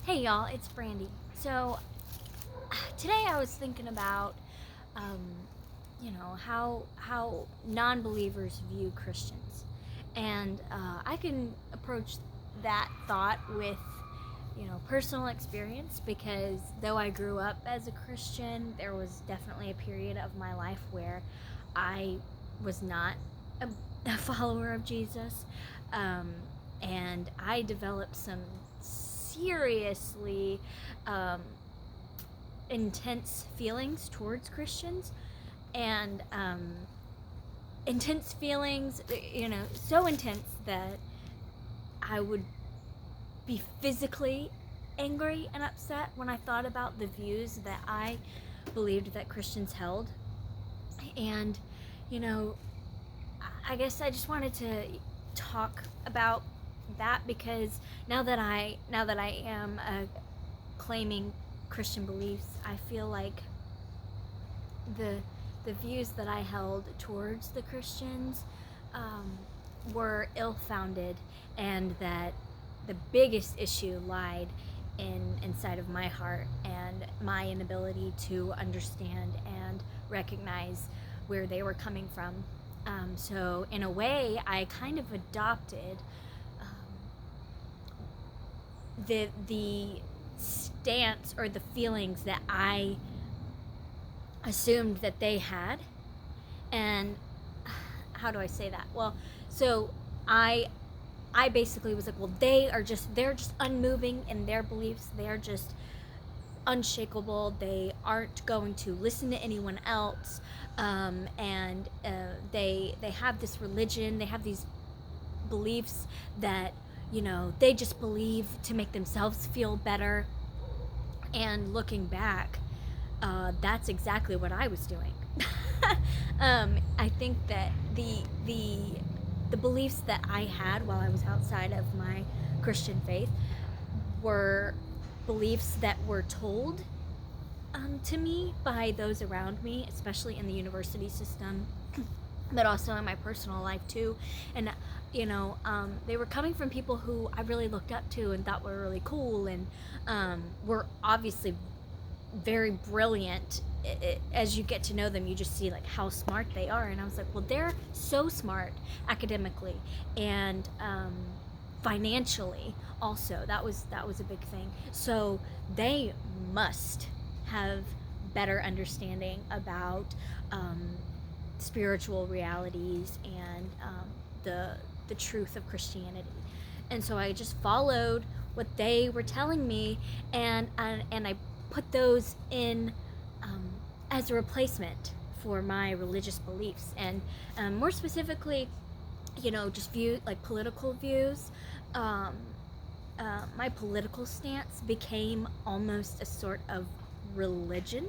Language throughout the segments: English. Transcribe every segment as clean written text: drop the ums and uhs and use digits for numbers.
Hey y'all, it's Brandy. So today I was thinking about, how non-believers view Christians, and I can approach that thought with, personal experience, because though I grew up as a Christian, there was definitely a period of my life where I was not a, a follower of Jesus, um, and I developed some seriously um, intense feelings towards Christians, and intense feelings, so intense that I would be physically angry and upset when I thought about the views that I believed that Christians held. And, you know, I guess I just wanted to talk about that, because now that I am claiming Christian beliefs, I feel like the the views that I held towards the Christians um, were ill-founded, and that the biggest issue lied inside of my heart and my inability to understand and recognize where they were coming from. So in a way, I kind of adopted the stance or the feelings that I assumed that they had. And how do I say that? Well, so I basically was like, well, they're just unmoving in their beliefs. They're just unshakable. They aren't going to listen to anyone else. And they have this religion. They have these beliefs that, they just believe to make themselves feel better. And looking back, that's exactly what I was doing. I think that the beliefs that I had while I was outside of my Christian faith were beliefs that were told to me by those around me, especially in the university system, but also in my personal life too. And they were coming from people who I really looked up to and thought were really cool, and were obviously very brilliant. As you get to know them, you just see like how smart they are. And I was like, well, they're so smart academically, and financially also. That was a big thing. So they must have better understanding about spiritual realities and the truth of Christianity. And so I just followed what they were telling me, and I put those in as a replacement for my religious beliefs. And more specifically, just political views. My political stance became almost a sort of religion,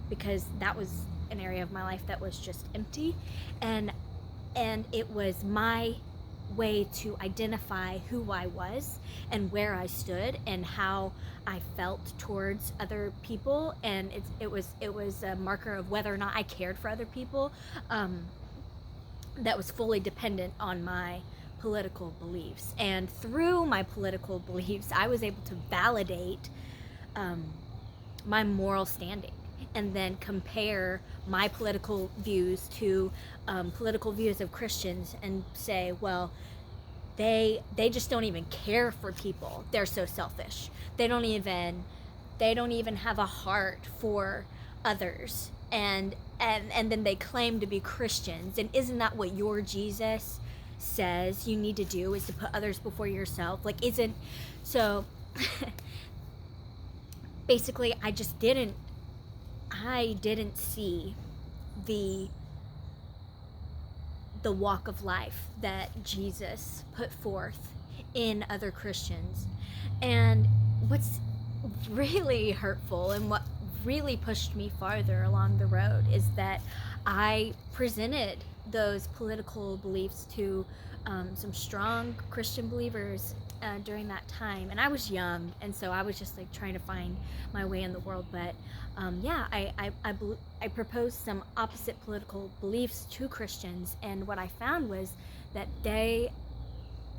because that was an area of my life that was just empty, and it was my way to identify who I was and where I stood and how I felt towards other people. And it was a marker of whether or not I cared for other people, that was fully dependent on my political beliefs. And through my political beliefs, I was able to validate my moral standing, and then compare my political views to political views of Christians, and say, well, they just don't even care for people. They're so selfish. They don't even have a heart for others. And then they claim to be Christians. And isn't that what your Jesus says you need to do, is to put others before yourself? Like, isn't so basically I didn't see the walk of life that Jesus put forth in other Christians. And what's really hurtful, and what really pushed me farther along the road, is that I presented those political beliefs to some strong Christian believers during that time. And I was young, and so I was just like trying to find my way in the world. But I proposed some opposite political beliefs to Christians, and what I found was that they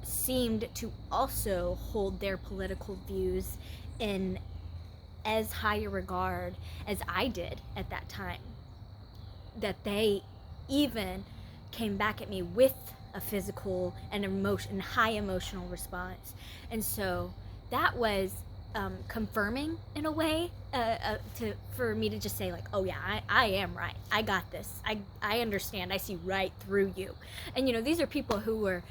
seemed to also hold their political views in as high a regard as I did at that time, that they even came back at me with a physical and high emotional response. And so that was confirming in a way, for me to just say, like, oh yeah, I am right, I got this, I understand, I see right through you. And these are people who were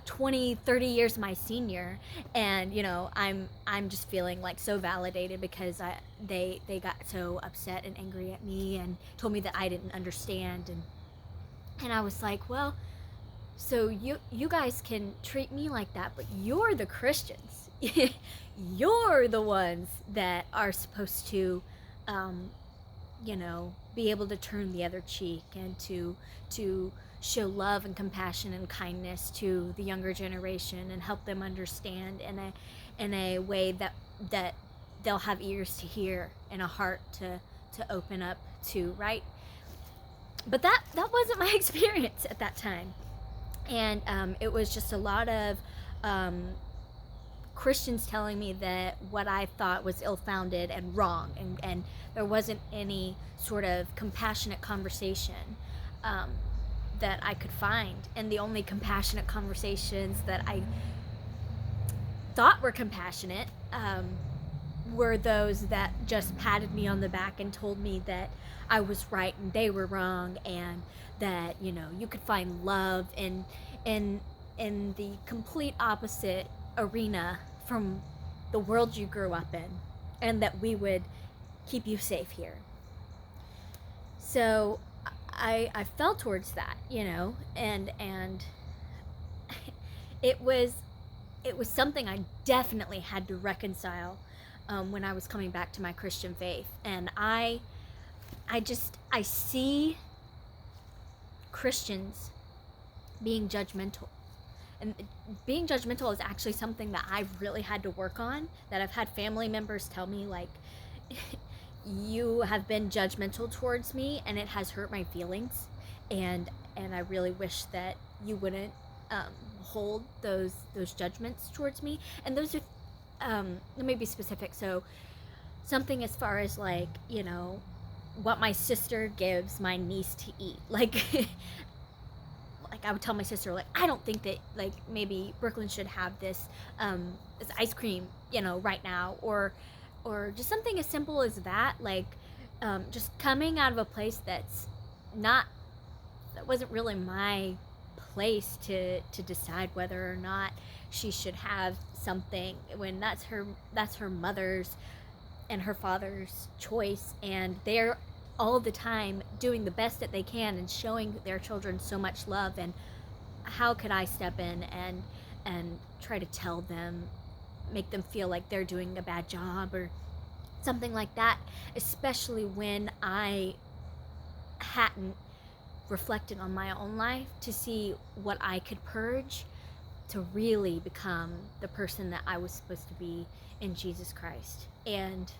20, 30 years my senior, and I'm just feeling like so validated because they got so upset and angry at me and told me that I didn't understand, and I was like, well, so you guys can treat me like that, but you're the Christians. You're the ones that are supposed to be able to turn the other cheek and to show love and compassion and kindness to the younger generation and help them understand in a way that they'll have ears to hear and a heart to open up to, right? But that wasn't my experience at that time. And it was just a lot of Christians telling me that what I thought was ill-founded and wrong, and there wasn't any sort of compassionate conversation that I could find. And the only compassionate conversations that I thought were compassionate were those that just patted me on the back and told me that I was right and they were wrong, and that you could find love in the complete opposite arena from the world you grew up in, and that we would keep you safe here. So I fell towards that, and it was something I definitely had to reconcile when I was coming back to my Christian faith. And I see Christians being judgmental. And being judgmental is actually something that I've really had to work on, that I've had family members tell me, like, you have been judgmental towards me and it has hurt my feelings, and I really wish that you wouldn't hold those judgments towards me. And those are, let me be specific. So something as far as, like, what my sister gives my niece to eat, like like I would tell my sister, like, I don't think that, like, maybe Brooklyn should have this ice cream, right now, or just something as simple as that, like, just coming out of a place that wasn't really my place to decide whether or not she should have something, when that's her mother's and her father's choice, and they're all the time doing the best that they can and showing their children so much love. And how could I step in and try to tell them, make them feel like they're doing a bad job or something like that, especially when I hadn't reflected on my own life to see what I could purge to really become the person that I was supposed to be in Jesus Christ. And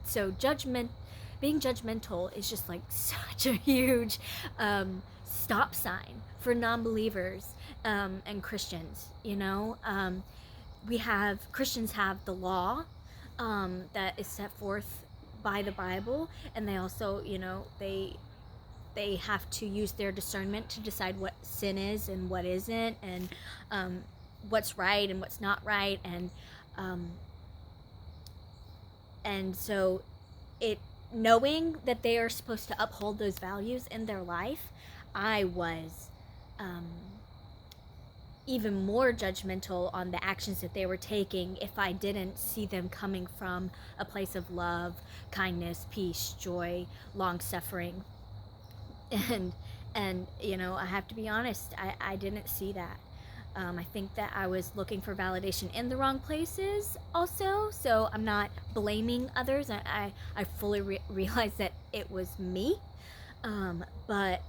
so being judgmental is just like such a huge stop sign for non-believers and Christians. Christians have the law that is set forth by the Bible, and they also, they have to use their discernment to decide what sin is and what isn't, and what's right and what's not right, and so knowing that they are supposed to uphold those values in their life, I was even more judgmental on the actions that they were taking if I didn't see them coming from a place of love, kindness, peace, joy, long-suffering. And I have to be honest, I didn't see that. I think that I was looking for validation in the wrong places also, so I'm not blaming others. I fully realize that it was me, but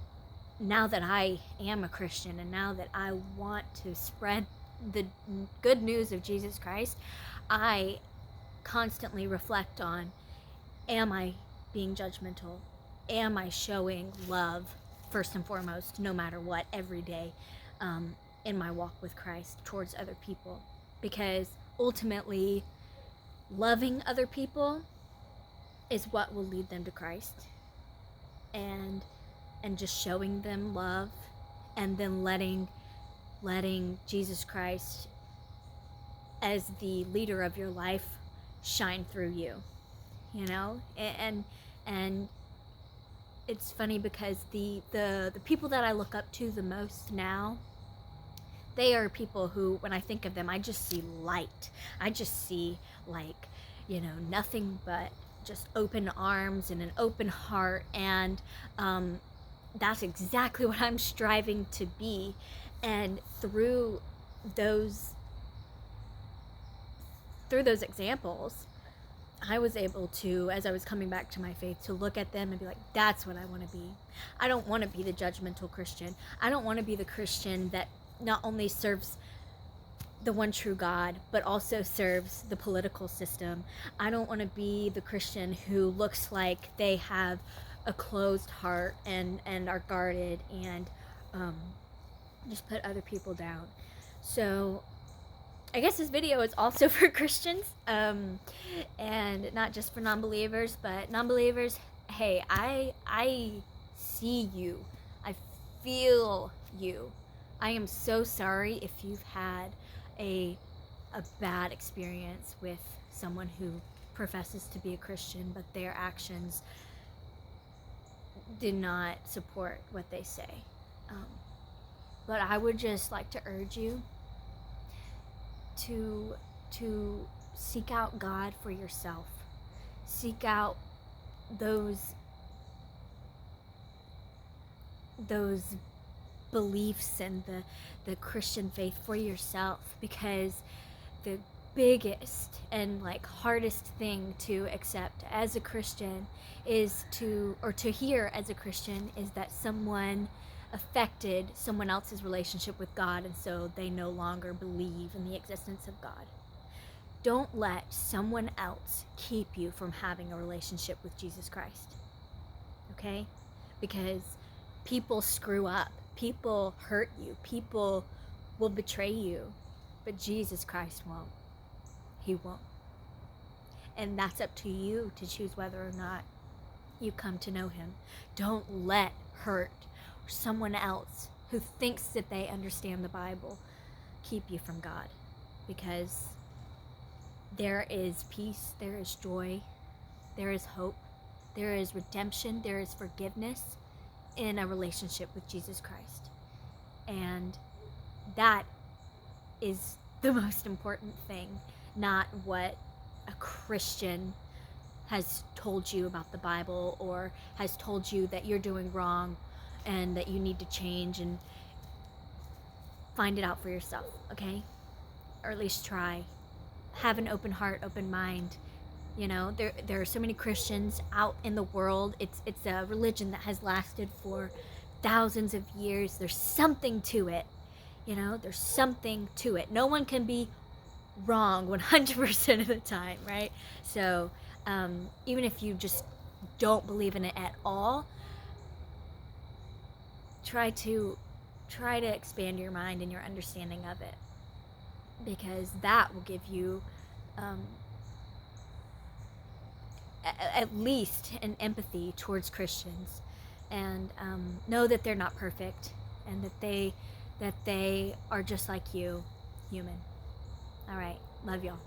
now that I am a Christian, and now that I want to spread the good news of Jesus Christ, I constantly reflect on, am I being judgmental? Am I showing love first and foremost, no matter what, every day, in my walk with Christ towards other people. Because ultimately, loving other people is what will lead them to Christ, and just showing them love, and then letting Jesus Christ as the leader of your life shine through you, and it's funny because the people that I look up to the most now, they are people who, when I think of them, I just see light. I just see, like, nothing but just open arms and an open heart, and that's exactly what I'm striving to be. And through those examples, I was able to, as I was coming back to my faith, to look at them and be like, that's what I want to be. I don't want to be the judgmental Christian. I don't want to be the Christian that not only serves the one true God, but also serves the political system. I don't want to be the Christian who looks like they have a closed heart and are guarded and just put other people down. So I guess this video is also for Christians, and not just for non-believers. But non-believers, hey, I see you. I feel you. I am so sorry if you've had a bad experience with someone who professes to be a Christian, but their actions did not support what they say. But I would just like to urge you to seek out God for yourself. Seek out those beliefs and the Christian faith for yourself, because the biggest and hardest thing to accept as a Christian is to hear as a Christian is that someone affected someone else's relationship with God, and so they no longer believe in the existence of God. Don't let someone else keep you from having a relationship with Jesus Christ. Okay? Because people screw up. People hurt you. People will betray you. But Jesus Christ won't. He won't. And that's up to you to choose whether or not you come to know him. Don't let hurt or someone else who thinks that they understand the Bible keep you from God. Because there is peace, there is joy, there is hope, there is redemption, there is forgiveness in a relationship with Jesus Christ. And that is the most important thing, not what a Christian has told you about the Bible or has told you that you're doing wrong and that you need to change. And find it out for yourself, okay? Or at least try. Have an open heart, open mind. There are so many Christians out in the world. It's a religion that has lasted for thousands of years. There's something to it. There's something to it. No one can be wrong 100% of the time, right? So even if you just don't believe in it at all, try to expand your mind and your understanding of it, because that will give you at least an empathy towards Christians, and know that they're not perfect, and that they are just like you, human. All right, love y'all.